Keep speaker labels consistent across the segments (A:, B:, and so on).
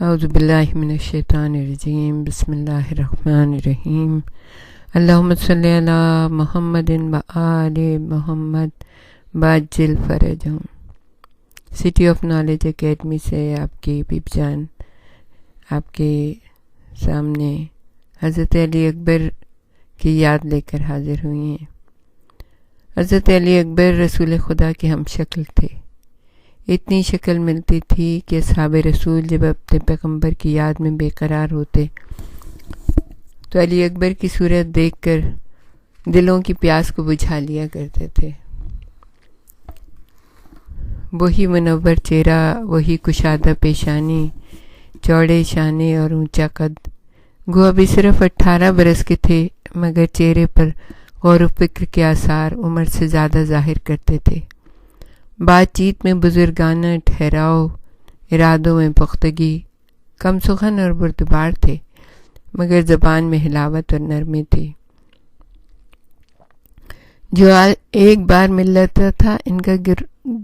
A: اعوذ باللہ من الشیطان الرجیم بسم اللہ الرحمن الرحیم اللہم صلی علی محمد و آل محمد باجل فرجہم۔ سٹی آف نالج اکیڈمی سے آپ کی بیب جان آپ کے سامنے حضرت علی اکبر کی یاد لے کر حاضر ہوئی ہیں۔ حضرت علی اکبر رسول خدا کے ہم شکل تھے۔ اتنی شکل ملتی تھی کہ اصحاب رسول جب اپنے پیغمبر کی یاد میں بے قرار ہوتے تو علی اکبر کی صورت دیکھ کر دلوں کی پیاس کو بجھا لیا کرتے تھے۔ وہی منور چہرہ، وہی کشادہ پیشانی، چوڑے شانے اور اونچا قد۔ گو ابھی صرف 18 برس کے تھے مگر چہرے پر غور و فکر کے آثار عمر سے زیادہ ظاہر کرتے تھے۔ بات چیت میں بزرگانہ ٹھہراؤ، ارادوں میں پختگی، کم سخن اور بردبار تھے مگر زبان میں حلاوت اور نرمی تھی۔ جو ایک بار مل لیتا تھا ان کا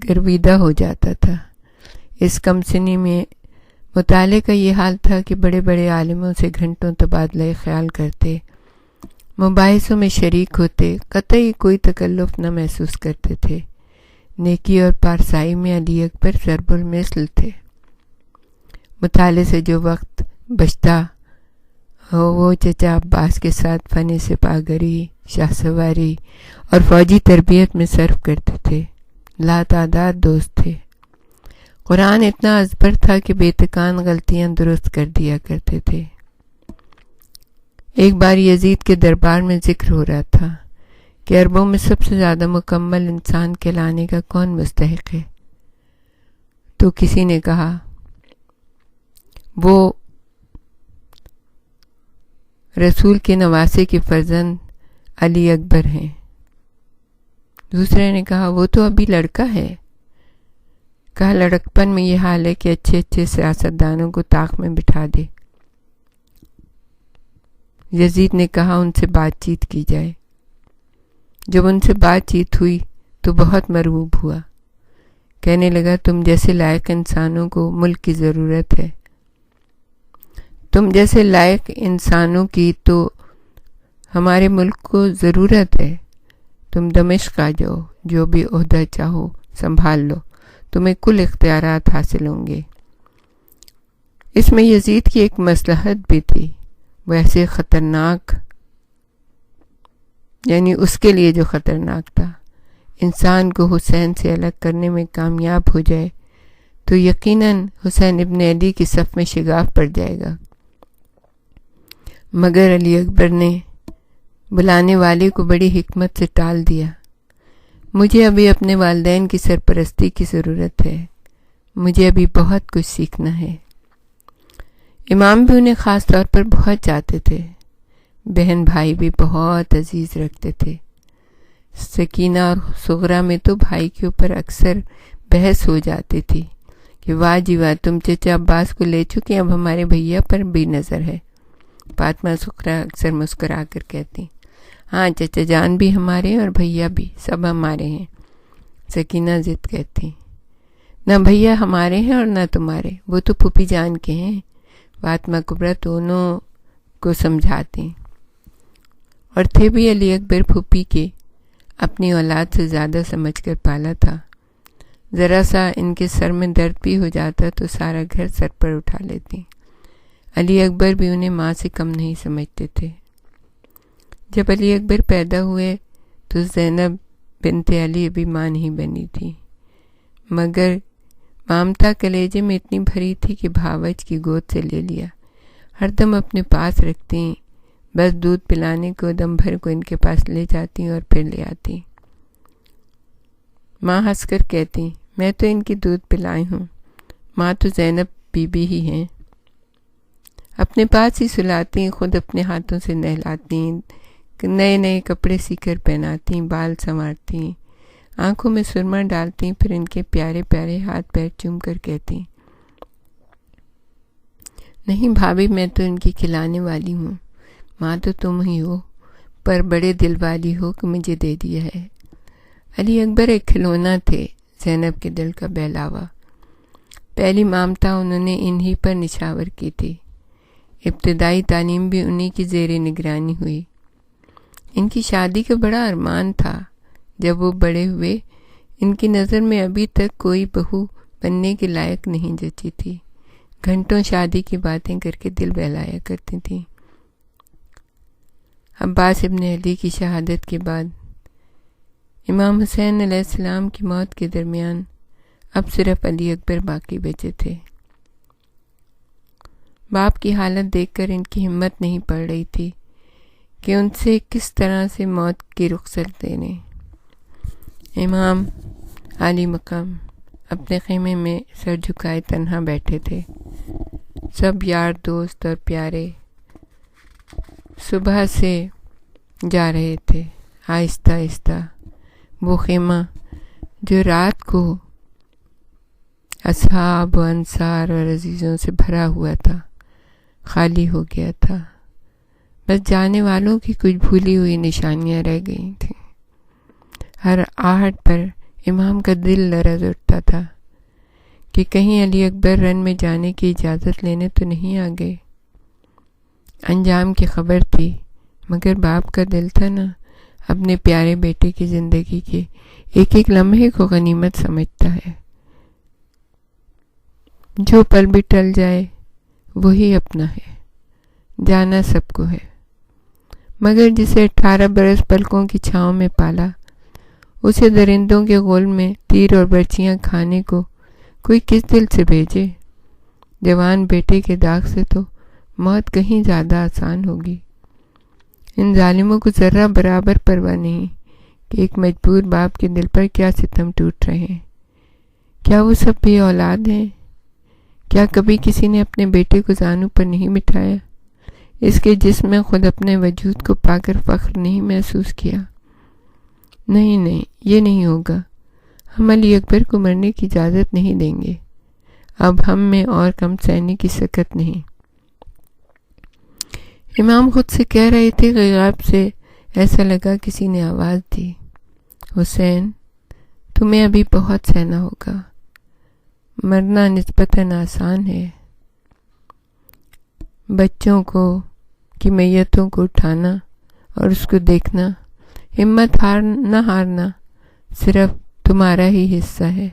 A: گرویدہ ہو جاتا تھا۔ اس کم سنی میں مطالعے کا یہ حال تھا کہ بڑے بڑے عالموں سے گھنٹوں تبادلہ خیال کرتے، مباحثوں میں شریک ہوتے، قطعی کوئی تکلف نہ محسوس کرتے تھے۔ نیکی اور پارسائی میں علی اکبر ضرب المثل تھے۔ مطالعے سے جو وقت بچتا وہ چچا عباس کے ساتھ فن سپاہگری، شاہ سواری اور فوجی تربیت میں صرف کرتے تھے۔ لاتعداد دوست تھے۔ قرآن اتنا ازبر تھا کہ بے تکان غلطیاں درست کر دیا کرتے تھے۔ ایک بار یزید کے دربار میں ذکر ہو رہا تھا کہ عربوں میں سب سے زیادہ مکمل انسان کہلانے کا کون مستحق ہے؟ تو کسی نے کہا وہ رسول کے نواسے کے فرزند علی اکبر ہیں۔ دوسرے نے کہا وہ تو ابھی لڑکا ہے۔ کہا لڑکپن میں یہ حال ہے کہ اچھے اچھے سیاستدانوں کو طاق میں بٹھا دے۔ یزید نے کہا ان سے بات چیت کی جائے۔ جب ان سے بات چیت ہوئی تو بہت مرعوب ہوا۔ کہنے لگا تم جیسے لائق انسانوں کو ملک کی ضرورت ہے۔ تم جیسے لائق انسانوں کی تو ہمارے ملک کو ضرورت ہے۔ تم دمشق آ جاؤ، جو بھی عہدہ چاہو سنبھال لو، تمہیں کل اختیارات حاصل ہوں گے۔ اس میں یزید کی ایک مصلحت بھی تھی، وہ ایسے خطرناک، یعنی اس کے لیے جو خطرناک تھا، انسان کو حسین سے الگ کرنے میں کامیاب ہو جائے تو یقیناً حسین ابن علی کی صف میں شگاف پڑ جائے گا۔ مگر علی اکبر نے بلانے والے کو بڑی حکمت سے ٹال دیا۔ مجھے ابھی اپنے والدین کی سرپرستی کی ضرورت ہے، مجھے ابھی بہت کچھ سیکھنا ہے۔ امام بھی انہیں خاص طور پر بہت چاہتے تھے، بہن بھائی بھی بہت عزیز رکھتے تھے۔ سکینہ اور صغرا میں تو بھائی کے اوپر اکثر بحث ہو جاتی تھی کہ واہ جی واہ تم چچا عباس کو لے چکے، اب ہمارے بھیا پر بھی نظر ہے۔ فاطمہ صغرا اکثر مسکرا کر کہتی ہاں چچا جان بھی ہمارے اور بھیا بھی، سب ہمارے ہیں۔ سکینہ ضد کہتی نہ بھیا ہمارے ہیں اور نہ تمہارے، وہ تو پھوپھی جان کے ہیں۔ فاطمہ کبریٰ دونوں کو سمجھاتی اور تھے بھی علی اکبر پھوپھی کے، اپنی اولاد سے زیادہ سمجھ کر پالا تھا۔ ذرا سا ان کے سر میں درد بھی ہو جاتا تو سارا گھر سر پر اٹھا لیتی۔ علی اکبر بھی انہیں ماں سے کم نہیں سمجھتے تھے۔ جب علی اکبر پیدا ہوئے تو زینب بنت علی ابھی ماں نہیں بنی تھی، مگر مامتا کلیجے میں اتنی بھری تھی کہ بھاوج کی گود سے لے لیا، ہر دم اپنے پاس رکھتی، بس دودھ پلانے کو دم بھر کو ان کے پاس لے جاتی اور پھر لے آتی۔ ماں ہنس کر کہتی میں تو ان کی دودھ پلائی ہوں، ماں تو زینب بی بی ہی ہیں۔ اپنے پاس ہی سلاتی، خود اپنے ہاتھوں سے نہلاتی، نئے نئے کپڑے سی کر پہناتی، بال سنوارتی، آنکھوں میں سرما ڈالتی، پھر ان کے پیارے پیارے ہاتھ پیر چوم کر کہتی نہیں بھابھی میں تو ان کی کھلانے والی ہوں، ماں تو تم ہی ہو، پر بڑے دل والی ہو کہ مجھے دے دیا ہے۔ علی اکبر ایک کھلونا تھے، زینب کے دل کا بہلاوا۔ پہلی مامتا انہوں نے انہی پر نچھاور کی تھی۔ ابتدائی تعلیم بھی انہی کی زیر نگرانی ہوئی۔ ان کی شادی کا بڑا ارمان تھا۔ جب وہ بڑے ہوئے، ان کی نظر میں ابھی تک کوئی بہو بننے کے لائق نہیں جچی تھی۔ گھنٹوں شادی کی باتیں کر کے دل بہلایا کرتی تھیں۔ عباس ابن علی کی شہادت کے بعد امام حسین علیہ السلام کی موت کے درمیان اب صرف علی اکبر باقی بچے تھے۔ باپ کی حالت دیکھ کر ان کی ہمت نہیں پڑ رہی تھی کہ ان سے کس طرح سے موت کی رخصت لے لیں۔ امام عالی مقام اپنے خیمے میں سر جھکائے تنہا بیٹھے تھے۔ سب یار دوست اور پیارے صبح سے جا رہے تھے۔ آہستہ آہستہ وہ خیمہ جو رات کو اصحاب و انصار اور عزیزوں سے بھرا ہوا تھا خالی ہو گیا تھا۔ بس جانے والوں کی کچھ بھولی ہوئی نشانیاں رہ گئی تھیں۔ ہر آہٹ پر امام کا دل لرز اٹھتا تھا کہ کہیں علی اکبر رن میں جانے کی اجازت لینے تو نہیں آ گئے۔ انجام کی خبر تھی، مگر باپ کا دل تھا نا، اپنے پیارے بیٹے کی زندگی کے ایک ایک لمحے کو غنیمت سمجھتا ہے۔ جو پل بھی ٹل جائے وہی اپنا ہے، جانا سب کو ہے، مگر جسے 18 برس پلکوں کی چھاؤں میں پالا، اسے درندوں کے غول میں تیر اور برچیاں کھانے کو کوئی کس دل سے بھیجے؟ جوان بیٹے کے داغ سے تو موت کہیں زیادہ آسان ہوگی۔ ان ظالموں کو ذرہ برابر پرواہ نہیں کہ ایک مجبور باپ کے دل پر کیا ستم ٹوٹ رہے ہیں۔ کیا وہ سب بے اولاد ہیں؟ کیا کبھی کسی نے اپنے بیٹے کو زانوں پر نہیں بٹھایا؟ اس کے جسم میں خود اپنے وجود کو پا کر فخر نہیں محسوس کیا؟ نہیں، یہ نہیں ہوگا۔ ہم علی اکبر کو مرنے کی اجازت نہیں دیں گے۔ اب ہم میں اور کم سہنے کی سکت نہیں۔ امام خود سے کہہ رہے تھے کہ غیب سے ایسا لگا کسی نے آواز دی، حسین تمہیں ابھی بہت سہنا ہوگا، مرنا نسبتاً آسان ہے۔ بچوں کی میتوں کو اٹھانا اور اس کو دیکھنا، ہمت نہ ہارنا صرف تمہارا ہی حصہ ہے،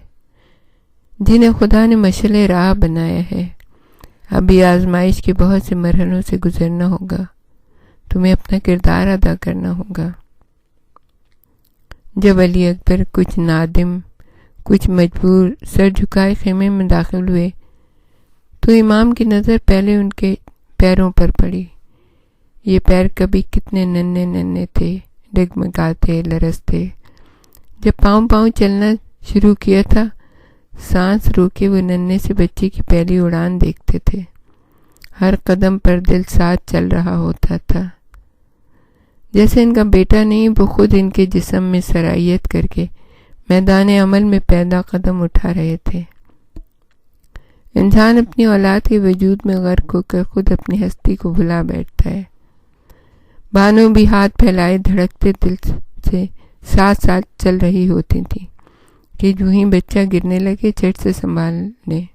A: جنہیں خدا نے مشعل راہ بنایا ہے۔ ابھی آزمائش کے بہت سے مرحلوں سے گزرنا ہوگا، تمہیں اپنا کردار ادا کرنا ہوگا۔ جب علی اکبر کچھ نادم، کچھ مجبور سر جھکائے خیمے میں داخل ہوئے تو امام کی نظر پہلے ان کے پیروں پر پڑی۔ یہ پیر کبھی کتنے ننھے تھے، ڈگمگاتے لرزتے۔ جب پاؤں چلنا شروع کیا تھا، سانس روکے وہ ننھے سے بچے کی پہلی اڑان دیکھتے تھے۔ ہر قدم پر دل ساتھ چل رہا ہوتا تھا، جیسے ان کا بیٹا نہیں، وہ خود ان کے جسم میں سرایت کر کے میدان عمل میں پیدا قدم اٹھا رہے تھے۔ انسان اپنی اولاد کے وجود میں غرق ہو کر خود اپنی ہستی کو بھلا بیٹھتا ہے۔ بانو بھی ہاتھ پھیلائے دھڑکتے دل سے ساتھ ساتھ چل رہی ہوتی تھی کہ جو ہی بچہ گرنے لگے جھٹ سے سنبھال لیں۔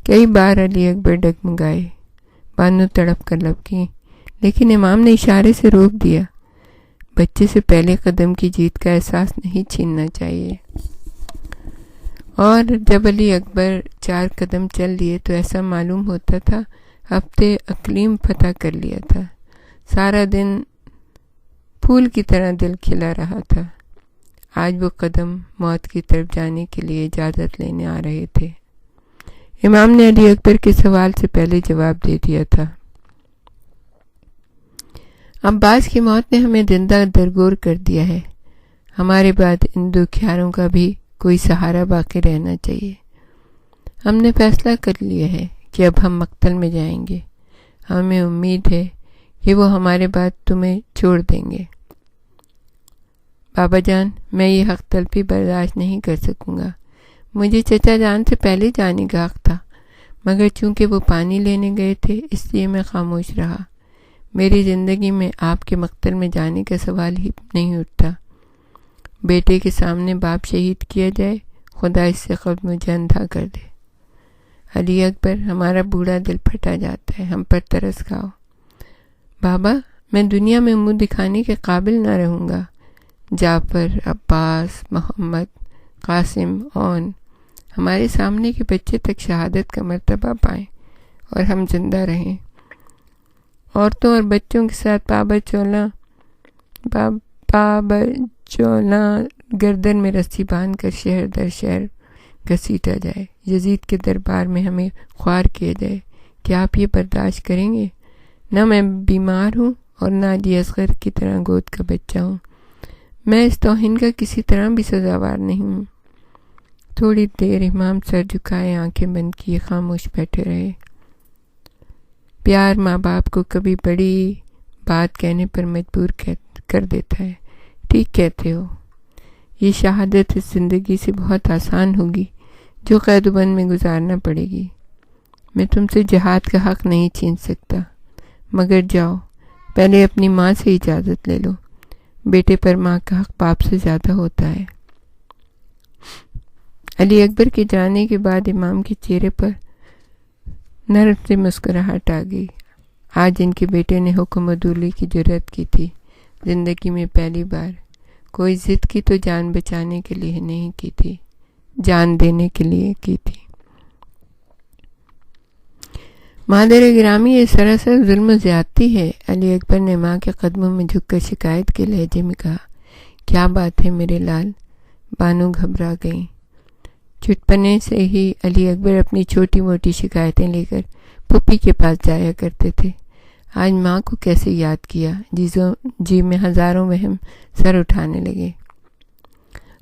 A: کئی بار علی اکبر ڈگمگائے، بانو تڑپ کر لبکی، لیکن امام نے اشارے سے روک دیا۔ بچے سے پہلے قدم کی جیت کا احساس نہیں چھیننا چاہیے۔ اور جب علی اکبر 4 قدم چل لیے تو ایسا معلوم ہوتا تھا ہفتے اقلیم فتح کر لیا تھا۔ سارا دن پھول کی طرح دل کھلا رہا تھا۔ آج وہ قدم موت کی طرف جانے کے لیے اجازت لینے آ رہے تھے۔ امام نے علی اکبر کے سوال سے پہلے جواب دے دیا تھا۔ عباس کی موت نے ہمیں زندہ درگور کر دیا ہے۔ ہمارے بعد ان دکھیاروں کا بھی کوئی سہارا باقی رہنا چاہیے۔ ہم نے فیصلہ کر لیا ہے کہ اب ہم مقتل میں جائیں گے۔ ہمیں امید ہے کہ وہ ہمارے بعد تمہیں چھوڑ دیں گے۔ بابا جان، میں یہ حق تلفی برداشت نہیں کر سکوں گا۔ مجھے چچا جان سے پہلے جانے کا حق تھا، مگر چونکہ وہ پانی لینے گئے تھے اس لیے میں خاموش رہا۔ میری زندگی میں آپ کے مقتل میں جانے کا سوال ہی نہیں اٹھتا۔ بیٹے کے سامنے باپ شہید کیا جائے، خدا اس سے قبل مجھے اندھا کر دے۔ علی اکبر، ہمارا بوڑھا دل پھٹا جاتا ہے، ہم پر ترس کھاؤ۔ بابا، میں دنیا میں منہ دکھانے کے قابل نہ رہوں گا۔ جعفر، عباس، محمد، قاسم، اون، ہمارے سامنے کے بچے تک شہادت کا مرتبہ پائیں اور ہم زندہ رہیں۔ عورتوں اور بچوں کے ساتھ پابچولا گردن میں رسی باندھ کر شہر در شہر گھسیٹا جائے، یزید کے دربار میں ہمیں خوار کیا جائے، کیا آپ یہ برداشت کریں گے؟ نہ میں بیمار ہوں اور نہ علی اصغر کی طرح گود کا بچہ ہوں۔ میں اس توہین کا کسی طرح بھی سزاوار نہیں ہوں۔ تھوڑی دیر امام سر جھکائے آنکھیں بند کیے خاموش بیٹھے رہے۔ پیار ماں باپ کو کبھی بڑی بات کہنے پر مجبور کر دیتا ہے۔ ٹھیک کہتے ہو، یہ شہادت اس زندگی سے بہت آسان ہوگی جو قید و بند میں گزارنا پڑے گی۔ میں تم سے جہاد کا حق نہیں چھین سکتا، مگر جاؤ، پہلے اپنی ماں سے اجازت لے لو۔ بیٹے پر ماں کا حق باپ سے زیادہ ہوتا ہے۔ علی اکبر کے جانے کے بعد امام کے چہرے پر نرم سی مسکراہٹ آ گئی۔ آج ان کے بیٹے نے حکم عدولی کی جرأت کی تھی، زندگی میں پہلی بار۔ کوئی ضد کی تو جان بچانے کے لیے نہیں کی تھی، جان دینے کے لیے کی تھی۔ مادر گرامی، یہ سراسر ظلم و زیادتی ہے، علی اکبر نے ماں کے قدموں میں جھک کر شکایت کے لہجے میں کہا۔ کیا بات ہے میرے لال؟ بانو گھبرا گئیں۔ چٹپنے سے ہی علی اکبر اپنی چھوٹی موٹی شکایتیں لے کر پھپھی کے پاس جایا کرتے تھے۔ آج ماں کو کیسے یاد کیا؟ جی میں ہزاروں وہم سر اٹھانے لگے۔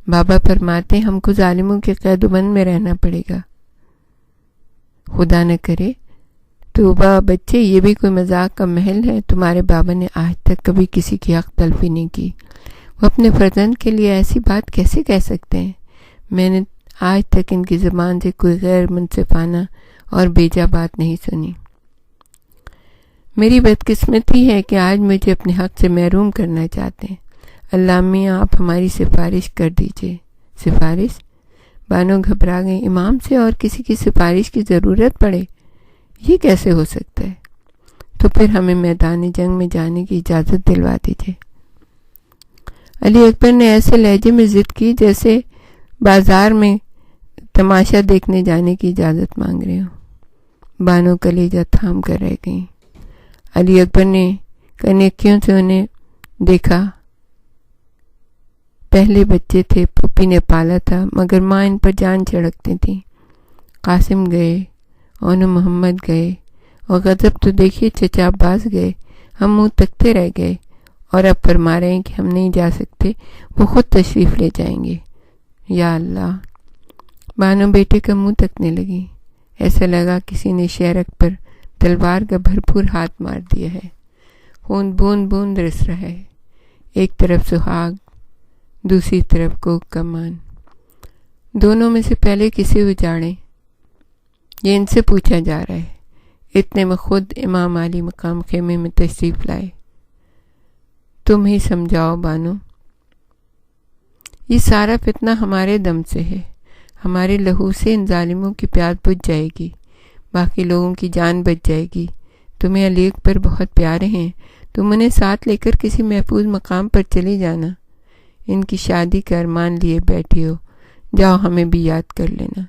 A: بابا فرماتے ہم کو ظالموں کے قید و بند میں رہنا پڑے گا۔ خدا نہ کرے۔ توبہ بچے، یہ بھی کوئی مذاق کا محل ہے؟ تمہارے بابا نے آج تک کبھی کسی کی حق تلفی نہیں کی، وہ اپنے فرزند کے لیے ایسی بات کیسے کہہ سکتے ہیں؟ میں نے آج تک ان کی زبان سے کوئی غیر منصفانہ اور بیجا بات نہیں سنی۔ میری بدقسمتی ہے کہ آج مجھے اپنے حق سے محروم کرنا چاہتے ہیں۔ اللہ میاں، آپ ہماری سفارش کر دیجئے۔ سفارش؟ بانو گھبرا گئی۔ امام سے اور کسی کی سفارش کی ضرورت پڑے؟ یہ کیسے ہو سکتا ہے؟ تو پھر ہمیں میدان جنگ میں جانے کی اجازت دلوا دیجئے۔ علی اکبر نے ایسے لہجے میں ضد کی جیسے بازار میں تماشا دیکھنے جانے کی اجازت مانگ رہے ہوں۔ بانو کلیجہ تھام کر رہ گئیں۔ علی اکبر نے کنیکیوں سے انہیں دیکھا۔ پہلے بچے تھے، پھوپھی نے پالا تھا، مگر ماں ان پر جان چھڑکتی تھی۔ قاسم گئے، اون محمد گئے، اور غضب تو دیکھیے چچا عباس گئے۔ ہم منہ تکتے رہ گئے، اور اب فرما رہے ہیں کہ ہم نہیں جا سکتے، وہ خود تشریف لے جائیں گے۔ یا اللہ! بانو بیٹے کا منہ تکنے لگی۔ ایسا لگا کسی نے شہرک پر تلوار کا بھرپور ہاتھ مار دیا ہے۔ خون بوند بوند رس رہا ہے۔ ایک طرف سہاگ، دوسری طرف کوک کا مان۔ دونوں میں سے پہلے کسے اجاڑیں؟ یہ ان سے پوچھا جا رہا ہے۔ اتنے میں خود امام علی مقام خیمے میں تشریف لائے۔ تم ہی سمجھاؤ بانو۔ یہ سارا فتنہ ہمارے دم سے ہے، ہمارے لہو سے ان ظالموں کی پیاس بجھ جائے گی، باقی لوگوں کی جان بچ جائے گی۔ تمہیں علی اکبر بہت پیارے ہیں، تم انہیں ساتھ لے کر کسی محفوظ مقام پر چلے جانا۔ ان کی شادی کا ارمان لیے بیٹھی ہو، جاؤ ہمیں بھی یاد کر لینا،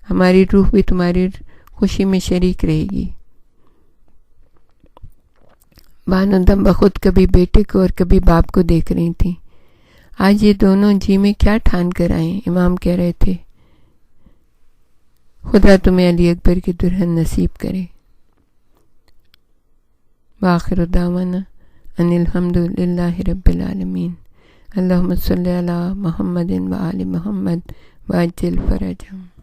A: ہماری روح بھی تمہاری خوشی میں شریک رہے گی۔ بانو دم بخود کبھی بیٹے کو اور کبھی باپ کو دیکھ رہی تھیں۔ آج یہ دونوں جی میں کیا ٹھان کر آئیں؟ امام کہہ رہے تھے خدا تمہیں علی اکبر کی دلہن نصیب کرے۔ وآخر دعوانا ان الحمد للہ رب العالمین۔ اللہم صلی علی محمد و آل محمد وعجل فرجہم۔